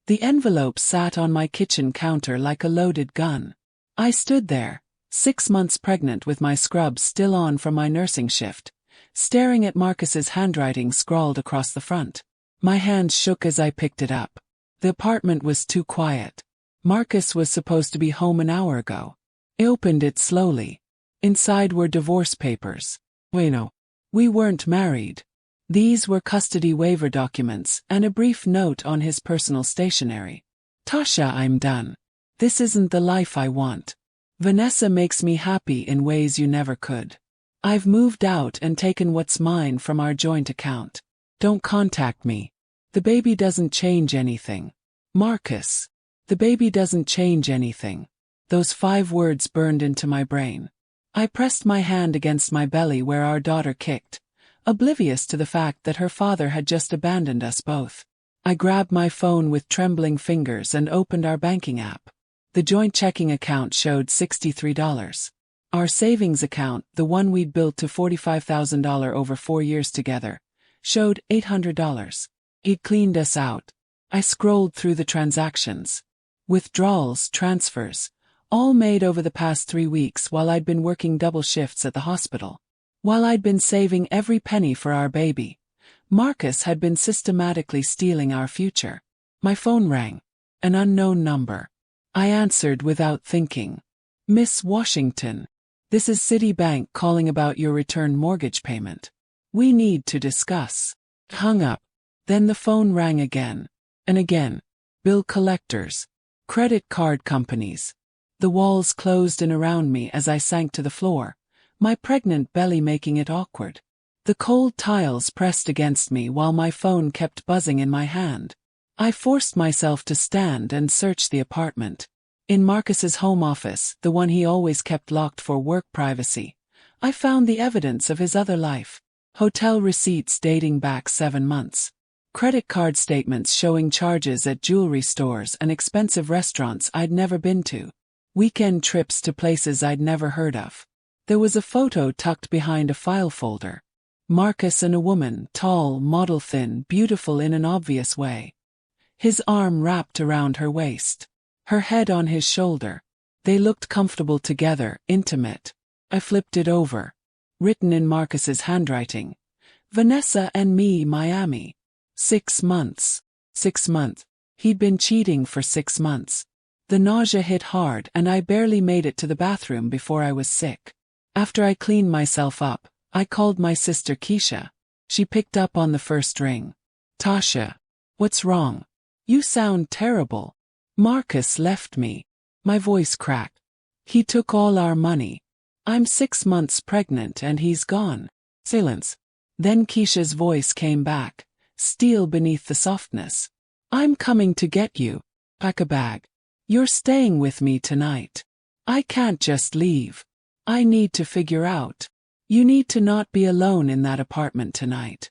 The envelope sat on my kitchen counter like a loaded gun. I stood there, 6 months pregnant with my scrubs still on from my nursing shift, staring at Marcus's handwriting scrawled across the front. My hands shook as I picked it up. The apartment was too quiet. Marcus was supposed to be home an hour ago. I opened it slowly. Inside were divorce papers. Wait, no. We weren't married. These were custody waiver documents and a brief note on his personal stationery. Tasha, I'm done. This isn't the life I want. Vanessa makes me happy in ways you never could. I've moved out and taken what's mine from our joint account. Don't contact me. The baby doesn't change anything. Marcus. The baby doesn't change anything. Those 5 words burned into my brain. I pressed my hand against my belly where our daughter kicked, oblivious to the fact that her father had just abandoned us both. I grabbed my phone with trembling fingers and opened our banking app. The joint checking account showed $63. Our savings account, the one we'd built to $45,000 over 4 years together, showed $800. He'd cleaned us out. I scrolled through the transactions. Withdrawals, transfers, all made over the past 3 weeks while I'd been working double shifts at the hospital. While I'd been saving every penny for our baby, Marcus had been systematically stealing our future. My phone rang. An unknown number. I answered without thinking. Miss Washington. This is Citibank calling about your return mortgage payment. We need to discuss. Hung up. Then the phone rang again. And again. Bill collectors. Credit card companies. The walls closed in around me as I sank to the floor, my pregnant belly making it awkward. The cold tiles pressed against me while my phone kept buzzing in my hand. I forced myself to stand and search the apartment. In Marcus's home office, the one he always kept locked for work privacy, I found the evidence of his other life. Hotel receipts dating back 7 months. Credit card statements showing charges at jewelry stores and expensive restaurants I'd never been to. Weekend trips to places I'd never heard of. There was a photo tucked behind a file folder. Marcus and a woman, tall, model thin, beautiful in an obvious way. His arm wrapped around her waist. Her head on his shoulder. They looked comfortable together, intimate. I flipped it over. Written in Marcus's handwriting. Vanessa and me, Miami. 6 months. 6 months. He'd been cheating for 6 months. The nausea hit hard and I barely made it to the bathroom before I was sick. After I cleaned myself up, I called my sister Keisha. She picked up on the first ring. Tasha. What's wrong? You sound terrible. Marcus left me. My voice cracked. He took all our money. I'm 6 months pregnant and he's gone. Silence. Then Keisha's voice came back, steel beneath the softness. I'm coming to get you. Pack a bag. You're staying with me tonight. I can't just leave. I need to figure out. You need to not be alone in that apartment tonight.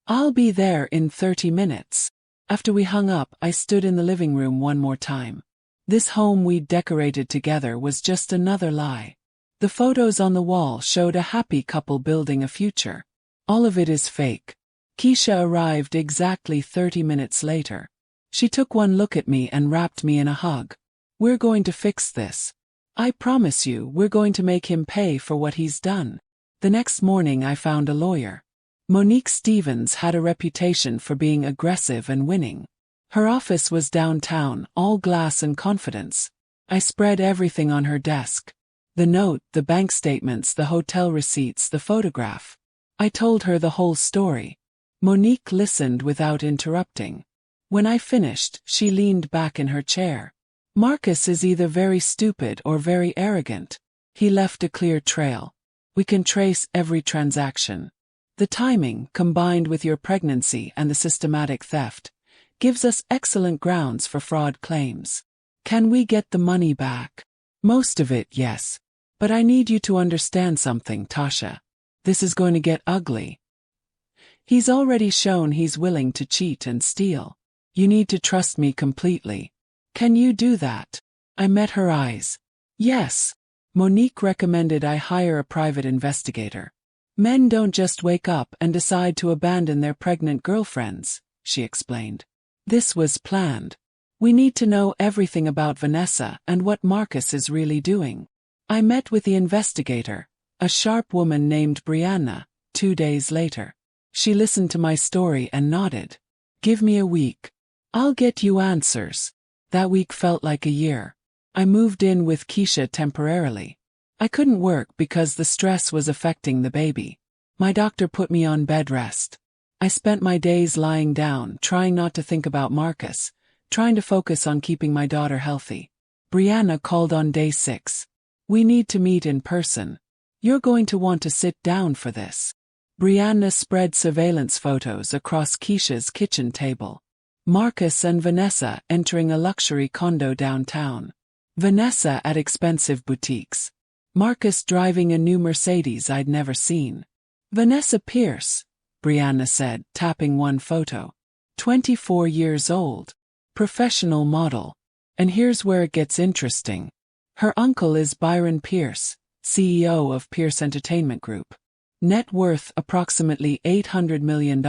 I'll be there in 30 minutes. After we hung up, I stood in the living room one more time. This home we'd decorated together was just another lie. The photos on the wall showed a happy couple building a future. All of it is fake. Keisha arrived exactly 30 minutes later. She took one look at me and wrapped me in a hug. We're going to fix this. I promise you, we're going to make him pay for what he's done. The next morning I found a lawyer. Monique Stevens had a reputation for being aggressive and winning. Her office was downtown, all glass and confidence. I spread everything on her desk. The note, the bank statements, the hotel receipts, the photograph. I told her the whole story. Monique listened without interrupting. When I finished, she leaned back in her chair. Marcus is either very stupid or very arrogant. He left a clear trail. We can trace every transaction. The timing, combined with your pregnancy and the systematic theft, gives us excellent grounds for fraud claims. Can we get the money back? Most of it, yes. But I need you to understand something, Tasha. This is going to get ugly. He's already shown he's willing to cheat and steal. You need to trust me completely. Can you do that? I met her eyes. Yes. Monique recommended I hire a private investigator. Men don't just wake up and decide to abandon their pregnant girlfriends, she explained. This was planned. We need to know everything about Vanessa and what Marcus is really doing. I met with the investigator, a sharp woman named Brianna, 2 days later. She listened to my story and nodded. Give me a week. I'll get you answers. That week felt like a year. I moved in with Keisha temporarily. I couldn't work because the stress was affecting the baby. My doctor put me on bed rest. I spent my days lying down, trying not to think about Marcus, trying to focus on keeping my daughter healthy. Brianna called on day 6. We need to meet in person. You're going to want to sit down for this. Brianna spread surveillance photos across Keisha's kitchen table. Marcus and Vanessa entering a luxury condo downtown. Vanessa at expensive boutiques. Marcus driving a new Mercedes I'd never seen. Vanessa Pierce, Brianna said, tapping one photo. 24 years old. Professional model. And here's where it gets interesting. Her uncle is Byron Pierce, CEO of Pierce Entertainment Group. Net worth approximately $800 million.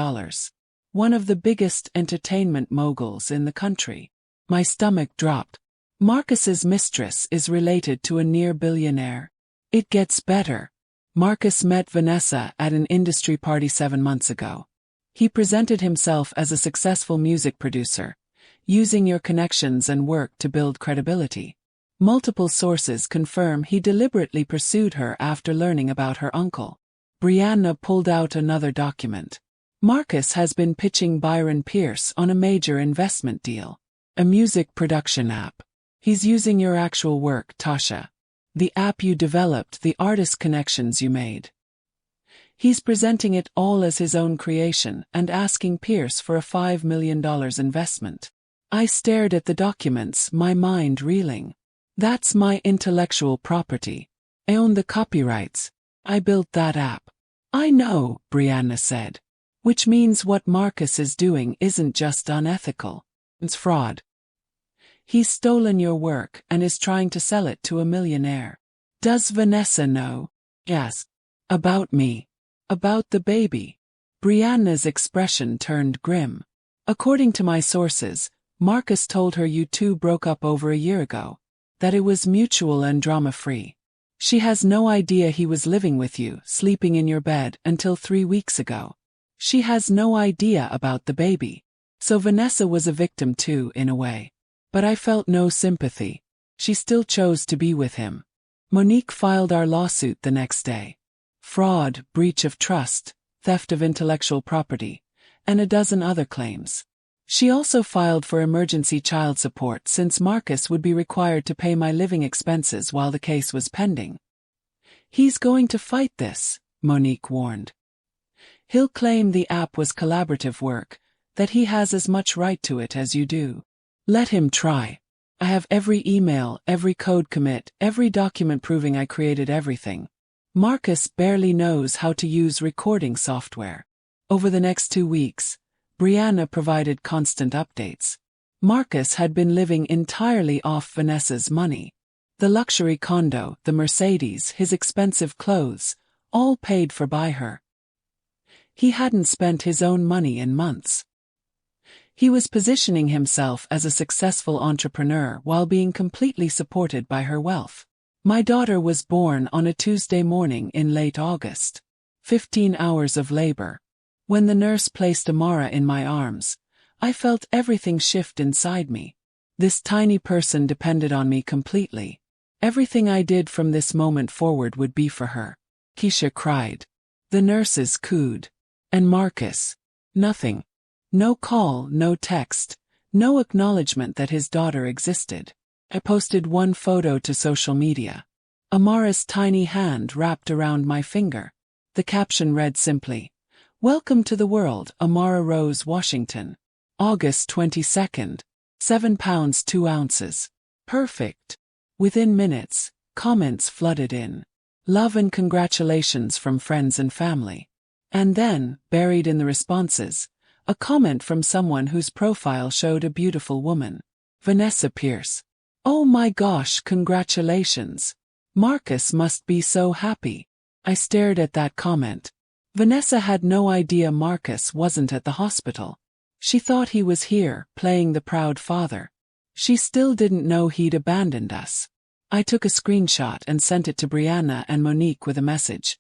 One of the biggest entertainment moguls in the country. My stomach dropped. Marcus's mistress is related to a near billionaire. It gets better. Marcus met Vanessa at an industry party 7 months ago. He presented himself as a successful music producer, using your connections and work to build credibility. Multiple sources confirm he deliberately pursued her after learning about her uncle. Brianna pulled out another document. Marcus has been pitching Byron Pierce on a major investment deal. A music production app. He's using your actual work, Tasha. The app you developed, the artist connections you made. He's presenting it all as his own creation and asking Pierce for a $5 million investment. I stared at the documents, my mind reeling. That's my intellectual property. I own the copyrights. I built that app. I know, Brianna said. Which means what Marcus is doing isn't just unethical. It's fraud. He's stolen your work and is trying to sell it to a millionaire. Does Vanessa know? Yes. About me. About the baby. Brianna's expression turned grim. According to my sources, Marcus told her you two broke up over a year ago. That it was mutual and drama-free. She has no idea he was living with you, sleeping in your bed, until 3 weeks ago. She has no idea about the baby. So Vanessa was a victim too, in a way. But I felt no sympathy. She still chose to be with him. Monique filed our lawsuit the next day. Fraud, breach of trust, theft of intellectual property, and a dozen other claims. She also filed for emergency child support since Marcus would be required to pay my living expenses while the case was pending. He's going to fight this, Monique warned. He'll claim the app was collaborative work, that he has as much right to it as you do. Let him try. I have every email, every code commit, every document proving I created everything. Marcus barely knows how to use recording software. Over the next 2 weeks, Brianna provided constant updates. Marcus had been living entirely off Vanessa's money. The luxury condo, the Mercedes, his expensive clothes, all paid for by her. He hadn't spent his own money in months. He was positioning himself as a successful entrepreneur while being completely supported by her wealth. My daughter was born on a Tuesday morning in late August. 15 hours of labor. When the nurse placed Amara in my arms, I felt everything shift inside me. This tiny person depended on me completely. Everything I did from this moment forward would be for her. Keisha cried. The nurses cooed. And Marcus? Nothing. No call, no text, no acknowledgement that his daughter existed. I posted one photo to social media. Amara's tiny hand wrapped around my finger. The caption read simply, "Welcome to the world, Amara Rose, Washington. August 22nd. 7 pounds 2 ounces. Perfect." Within minutes, comments flooded in. Love and congratulations from friends and family. And then, buried in the responses, a comment from someone whose profile showed a beautiful woman. Vanessa Pierce. Oh my gosh, congratulations. Marcus must be so happy. I stared at that comment. Vanessa had no idea Marcus wasn't at the hospital. She thought he was here, playing the proud father. She still didn't know he'd abandoned us. I took a screenshot and sent it to Brianna and Monique with a message.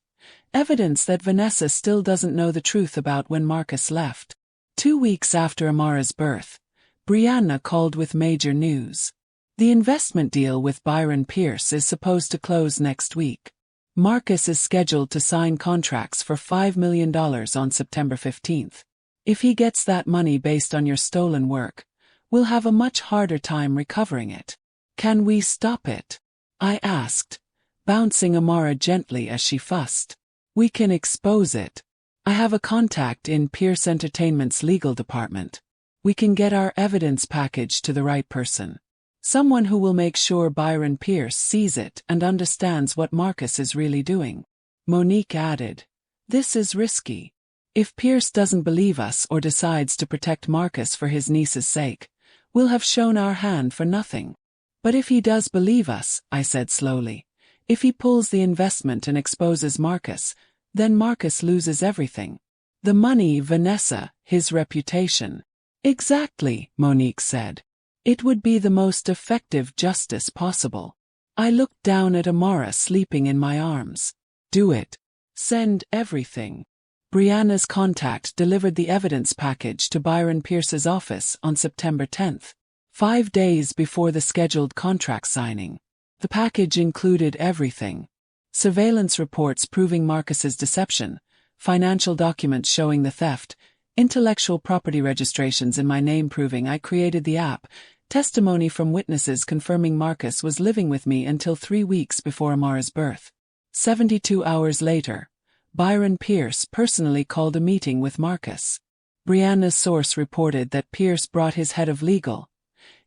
Evidence that Vanessa still doesn't know the truth about when Marcus left. 2 weeks after Amara's birth, Brianna called with major news. The investment deal with Byron Pierce is supposed to close next week. Marcus is scheduled to sign contracts for $5 million on September 15th. If he gets that money based on your stolen work, we'll have a much harder time recovering it. Can we stop it? I asked, bouncing Amara gently as she fussed. We can expose it. I have a contact in Pierce Entertainment's legal department. We can get our evidence package to the right person. Someone who will make sure Byron Pierce sees it and understands what Marcus is really doing. Monique added, this is risky. If Pierce doesn't believe us or decides to protect Marcus for his niece's sake, we'll have shown our hand for nothing. But if he does believe us, I said slowly, if he pulls the investment and exposes Marcus, then Marcus loses everything. The money, Vanessa, his reputation. Exactly, Monique said. It would be the most effective justice possible. I looked down at Amara sleeping in my arms. Do it. Send everything. Brianna's contact delivered the evidence package to Byron Pierce's office on September 10th, 5 days before the scheduled contract signing. The package included everything. Surveillance reports proving Marcus's deception, financial documents showing the theft, intellectual property registrations in my name proving I created the app, testimony from witnesses confirming Marcus was living with me until 3 weeks before Amara's birth. 72 hours later, Byron Pierce personally called a meeting with Marcus. Brianna's source reported that Pierce brought his head of legal,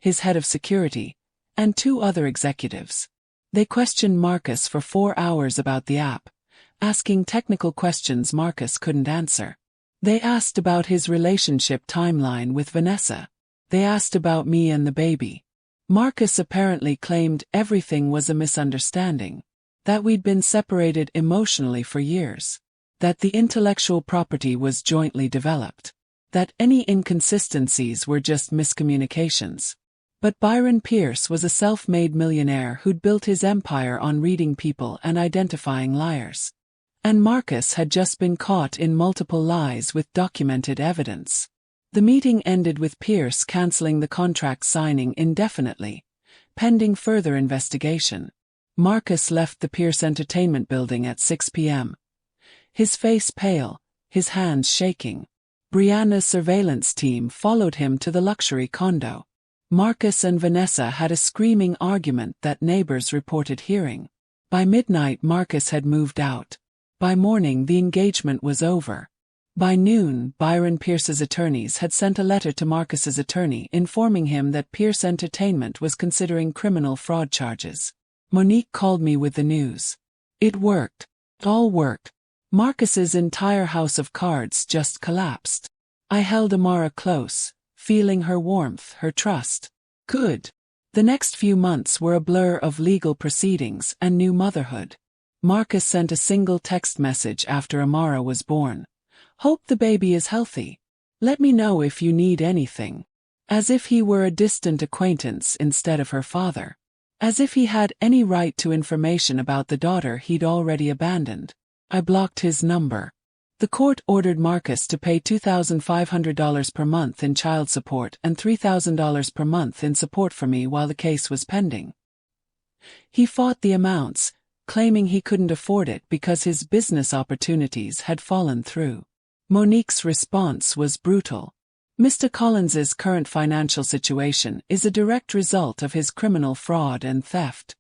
his head of security, and 2 other executives. They questioned Marcus for 4 hours about the app, asking technical questions Marcus couldn't answer. They asked about his relationship timeline with Vanessa. They asked about me and the baby. Marcus apparently claimed everything was a misunderstanding, that we'd been separated emotionally for years, that the intellectual property was jointly developed, that any inconsistencies were just miscommunications. But Byron Pierce was a self-made millionaire who'd built his empire on reading people and identifying liars. And Marcus had just been caught in multiple lies with documented evidence. The meeting ended with Pierce canceling the contract signing indefinitely, pending further investigation. Marcus left the Pierce Entertainment building at 6 p.m. His face pale, his hands shaking. Brianna's surveillance team followed him to the luxury condo. Marcus and Vanessa had a screaming argument that neighbors reported hearing. By midnight Marcus had moved out. By morning the engagement was over. By noon, Byron Pierce's attorneys had sent a letter to Marcus's attorney informing him that Pierce Entertainment was considering criminal fraud charges. Monique called me with the news. It worked. It all worked. Marcus's entire house of cards just collapsed. I held Amara close, feeling her warmth, her trust. Good. The next few months were a blur of legal proceedings and new motherhood. Marcus sent a single text message after Amara was born. Hope the baby is healthy. Let me know if you need anything. As if he were a distant acquaintance instead of her father. As if he had any right to information about the daughter he'd already abandoned. I blocked his number. The court ordered Marcus to pay $2,500 per month in child support and $3,000 per month in support for me while the case was pending. He fought the amounts, claiming he couldn't afford it because his business opportunities had fallen through. Monique's response was brutal. Mr. Collins's current financial situation is a direct result of his criminal fraud and theft.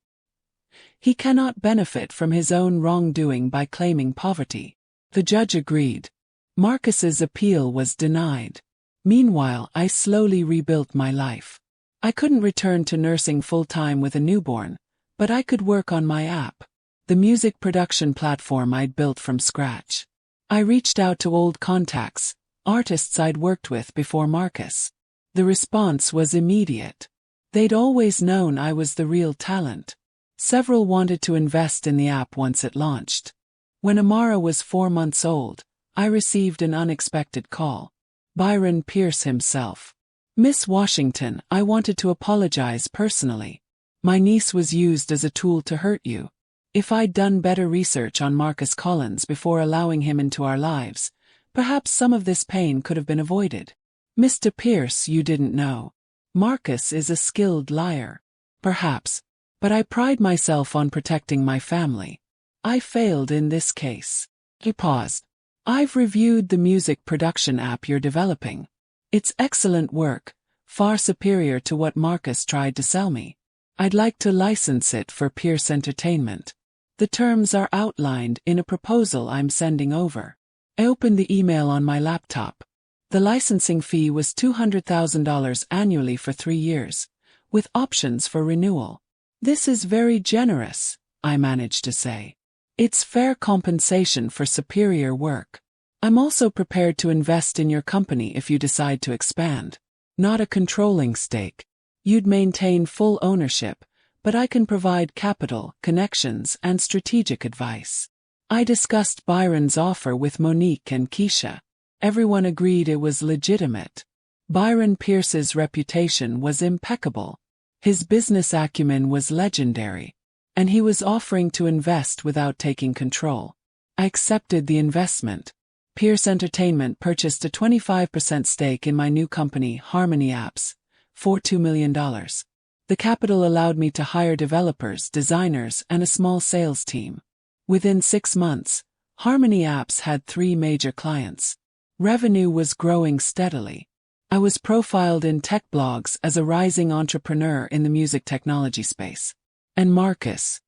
He cannot benefit from his own wrongdoing by claiming poverty. The judge agreed. Marcus's appeal was denied. Meanwhile, I slowly rebuilt my life. I couldn't return to nursing full-time with a newborn, but I could work on my app, the music production platform I'd built from scratch. I reached out to old contacts, artists I'd worked with before Marcus. The response was immediate. They'd always known I was the real talent. Several wanted to invest in the app once it launched. When Amara was 4 months old, I received an unexpected call. Byron Pierce himself. Miss Washington, I wanted to apologize personally. My niece was used as a tool to hurt you. If I'd done better research on Marcus Collins before allowing him into our lives, perhaps some of this pain could have been avoided. Mr. Pierce, you didn't know. Marcus is a skilled liar. Perhaps. But I pride myself on protecting my family. I failed in this case. He paused. I've reviewed the music production app you're developing. It's excellent work, far superior to what Marcus tried to sell me. I'd like to license it for Pierce Entertainment. The terms are outlined in a proposal I'm sending over. I opened the email on my laptop. The licensing fee was $200,000 annually for 3 years, with options for renewal. This is very generous, I managed to say. It's fair compensation for superior work. I'm also prepared to invest in your company if you decide to expand. Not a controlling stake. You'd maintain full ownership, but I can provide capital, connections, and strategic advice. I discussed Byron's offer with Monique and Keisha. Everyone agreed it was legitimate. Byron Pierce's reputation was impeccable. His business acumen was legendary. And he was offering to invest without taking control. I accepted the investment. Pierce Entertainment purchased a 25% stake in my new company, Harmony Apps, for $2 million. The capital allowed me to hire developers, designers, and a small sales team. Within 6 months, Harmony Apps had 3 major clients. Revenue was growing steadily. I was profiled in tech blogs as a rising entrepreneur in the music technology space. And Marcus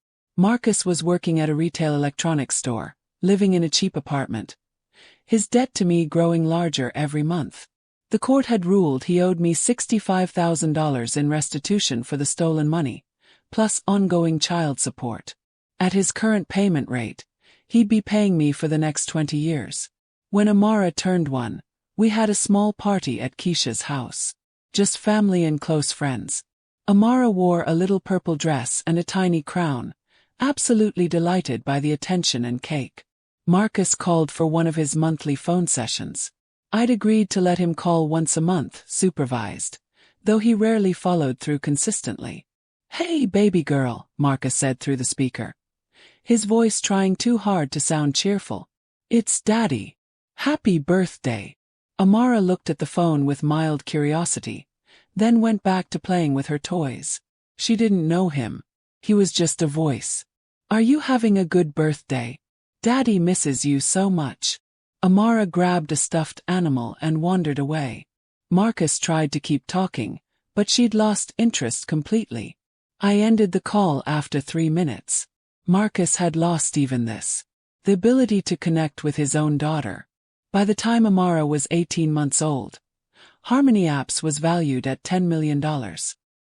was working at a retail electronics store, living in a cheap apartment. His debt to me growing larger every month. The court had ruled he owed me $65,000 in restitution for the stolen money, plus ongoing child support. At his current payment rate, he'd be paying me for the next 20 years. When Amara turned 1, we had a small party at Keisha's house. Just family and close friends. Amara wore a little purple dress and a tiny crown, absolutely delighted by the attention and cake. Marcus called for one of his monthly phone sessions. I'd agreed to let him call once a month, supervised, though he rarely followed through consistently. "Hey, baby girl," Marcus said through the speaker, his voice trying too hard to sound cheerful. "It's Daddy. Happy birthday." Amara looked at the phone with mild curiosity, then went back to playing with her toys. She didn't know him. He was just a voice. "Are you having a good birthday? Daddy misses you so much." Amara grabbed a stuffed animal and wandered away. Marcus tried to keep talking, but she'd lost interest completely. I ended the call after 3 minutes. Marcus had lost even this. The ability to connect with his own daughter. By the time Amara was 18 months old, Harmony Apps was valued at $10 million.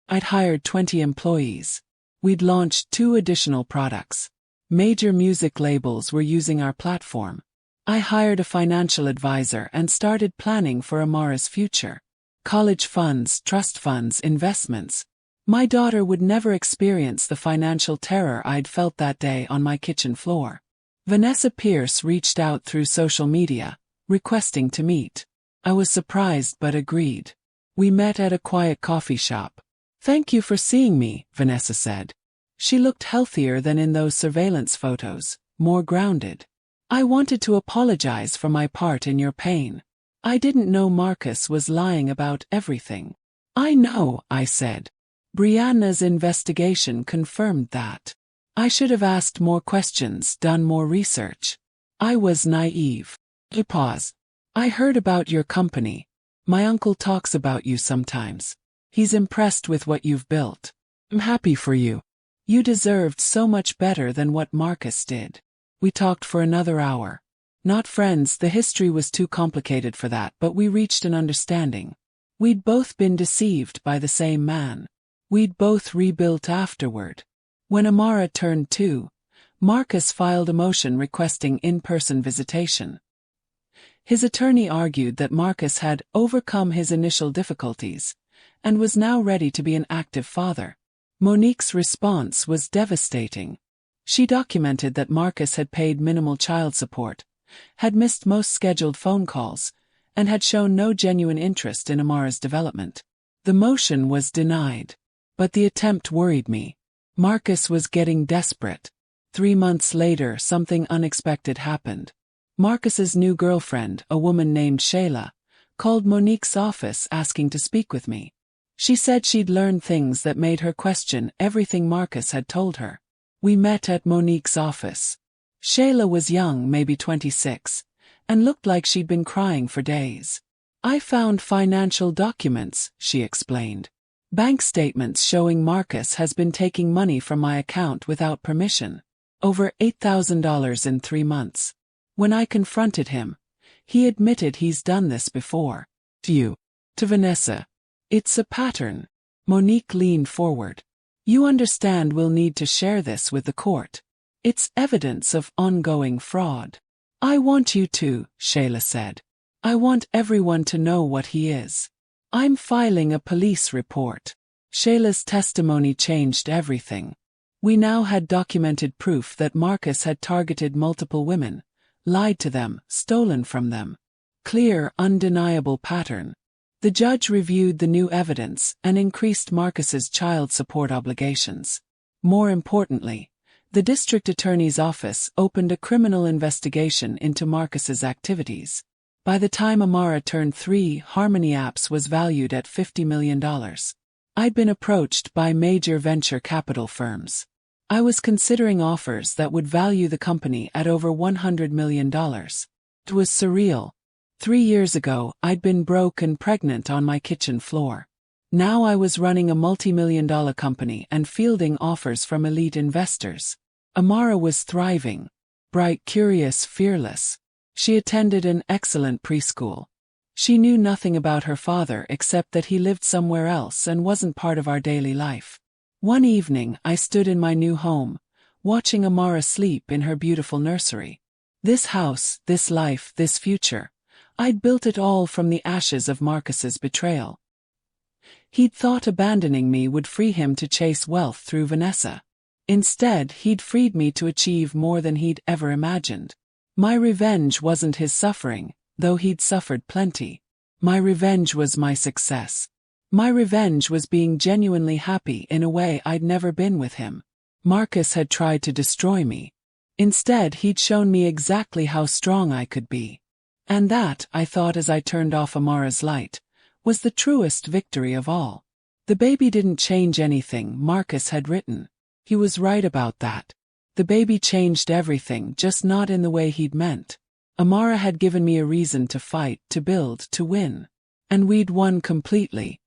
I'd hired 20 employees. We'd launched 2 additional products. Major music labels were using our platform. I hired a financial advisor and started planning for Amara's future. College funds, trust funds, investments. My daughter would never experience the financial terror I'd felt that day on my kitchen floor. Vanessa Pierce reached out through social media, requesting to meet. I was surprised but agreed. We met at a quiet coffee shop. "Thank you for seeing me," Vanessa said. She looked healthier than in those surveillance photos, more grounded. "I wanted to apologize for my part in your pain. I didn't know Marcus was lying about everything." "I know," I said. "Brianna's investigation confirmed that. I should have asked more questions, done more research. I was naive." He paused. "I heard about your company. My uncle talks about you sometimes. He's impressed with what you've built. I'm happy for you. You deserved so much better than what Marcus did." We talked for another hour. Not friends, the history was too complicated for that, but we reached an understanding. We'd both been deceived by the same man. We'd both rebuilt afterward. When Amara turned 2, Marcus filed a motion requesting in-person visitation. His attorney argued that Marcus had overcome his initial difficulties and was now ready to be an active father. Monique's response was devastating. She documented that Marcus had paid minimal child support, had missed most scheduled phone calls, and had shown no genuine interest in Amara's development. The motion was denied. But the attempt worried me. Marcus was getting desperate. 3 months later, something unexpected happened. Marcus's new girlfriend, a woman named Shayla, called Monique's office asking to speak with me. She said she'd learned things that made her question everything Marcus had told her. We met at Monique's office. Shayla was young, maybe 26, and looked like she'd been crying for days. I found financial documents, she explained. Bank statements showing Marcus has been taking money from my account without permission. Over $8,000 in 3 months. When I confronted him, he admitted he's done this before. To Vanessa. It's a pattern. Monique leaned forward. You understand we'll need to share this with the court. It's evidence of ongoing fraud. I want you to, Shayla said. I want everyone to know what he is. I'm filing a police report. Shayla's testimony changed everything. We now had documented proof that Marcus had targeted multiple women, lied to them, stolen from them. Clear, undeniable pattern. The judge reviewed the new evidence and increased Marcus's child support obligations. More importantly, the district attorney's office opened a criminal investigation into Marcus's activities. By the time Amara turned 3, Harmony Apps was valued at $50 million. I'd been approached by major venture capital firms. I was considering offers that would value the company at over $100 million. It was surreal. 3 years ago, I'd been broke and pregnant on my kitchen floor. Now I was running a multi-million-dollar company and fielding offers from elite investors. Amara was thriving. Bright, curious, fearless. She attended an excellent preschool. She knew nothing about her father except that he lived somewhere else and wasn't part of our daily life. One evening, I stood in my new home, watching Amara sleep in her beautiful nursery. This house, this life, this future. I'd built it all from the ashes of Marcus's betrayal. He'd thought abandoning me would free him to chase wealth through Vanessa. Instead, he'd freed me to achieve more than he'd ever imagined. My revenge wasn't his suffering, though he'd suffered plenty. My revenge was my success. My revenge was being genuinely happy in a way I'd never been with him. Marcus had tried to destroy me. Instead, he'd shown me exactly how strong I could be. And that, I thought as I turned off Amara's light, was the truest victory of all. The baby didn't change anything Marcus had written. He was right about that. The baby changed everything, just not in the way he'd meant. Amara had given me a reason to fight, to build, to win. And we'd won completely.